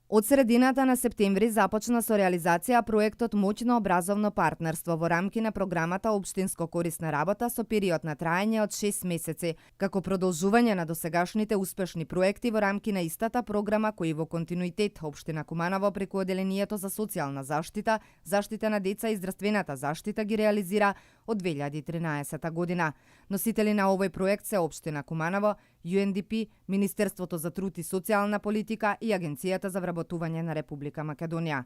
Од средината на септември започна со реализација проектот Моќно образовно партнерство во рамки на програмата Општинско корисна работа со период на траење од 6 месеци, како продолжување на досегашните успешни проекти во рамки на истата програма кои во континуитет Општина Куманово преку Оделението за социјална заштита, заштита на деца и здравствената заштита ги реализира од 2013 година. Носители на овој проект се Општина Куманово, UNDP, Министерството за труд и социјална политика и Агенцијата за вработување на Република Македонија.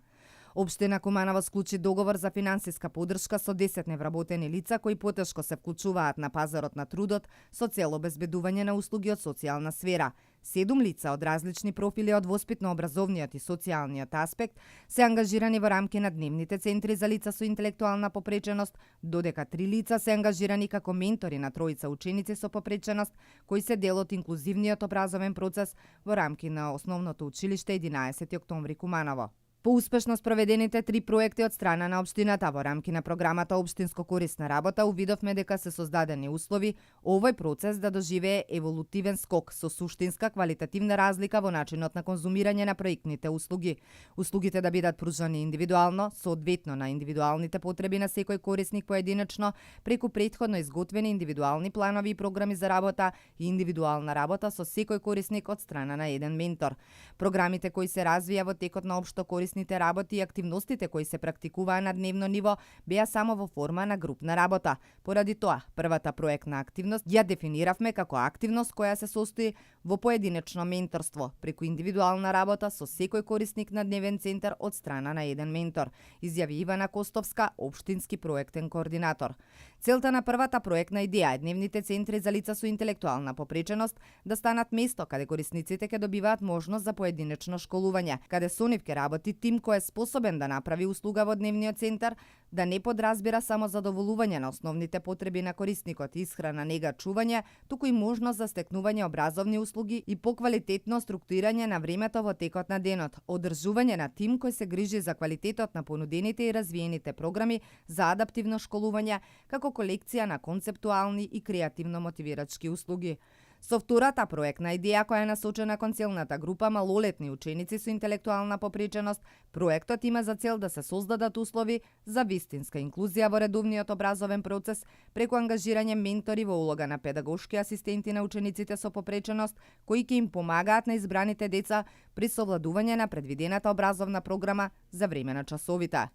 Општина Куманово склучи договор за финансиска поддршка со 10 невработени лица кои потешко се вклучуваат на пазарот на трудот со цел обезбедување на услуги од социјална сфера. 7 лица од различни профили од воспитно-образовниот и социјалниот аспект се ангажирани во рамки на дневните центри за лица со интелектуална попреченост, додека 3 лица се ангажирани како ментори на тројца ученици со попреченост кои се дел од инклузивниот образовен процес во рамки на Основното училиште 11 октомври Куманово. По успешно спроведените 3 проекти од страна на општината во рамки на програмата Општинско корисна работа, увидовме дека се создадени услови овој процес да доживее еволутивен скок со суштинска квалитативна разлика во начинот на конзумирање на проектните услуги. Услугите да бидат пружани индивидуално, соодветно на индивидуалните потреби на секој корисник поединечно, преку претходно изготвени индивидуални планови и програми за работа и индивидуална работа со секој корисник од страна на еден ментор. Програмите кои се развија во текот на општо корисните работи и активностите кои се практикуваа на дневно ниво беа само во форма на групна работа. Поради тоа, првата проектна активност ја дефиниравме како активност која се состои во поединечно менторство, преку индивидуална работа со секој корисник на дневен центар од страна на еден ментор, изјави Ивана Костовска, општински проектен координатор. Целта на првата проектна идеја е дневните центри за лица со интелектуална попреченост да станат место каде корисниците ќе добиваат можност за поединечно школување, каде со нив ќе работи тим кој е способен да направи услуга во дневниот центар, да не подразбира само задоволување на основните потреби на корисникот, исхрана, нега, чување, туку и можност за стекнување образовни услуги и поквалитетно структурирање на времето во текот на денот, одржување на тим кој се грижи за квалитетот на понудените и развиените програми за адаптивно школување, како колекција на концептуални и креативно мотивирачки услуги. Со втората проектна идеја која е насочена кон целната група малолетни ученици со интелектуална попреченост, проектот има за цел да се создадат услови за вистинска инклузија во редовниот образовен процес преку ангажирање ментори во улога на педагошки асистенти на учениците со попреченост кои ќе им помагаат на избраните деца при совладување на предвидената образовна програма за време на часовите.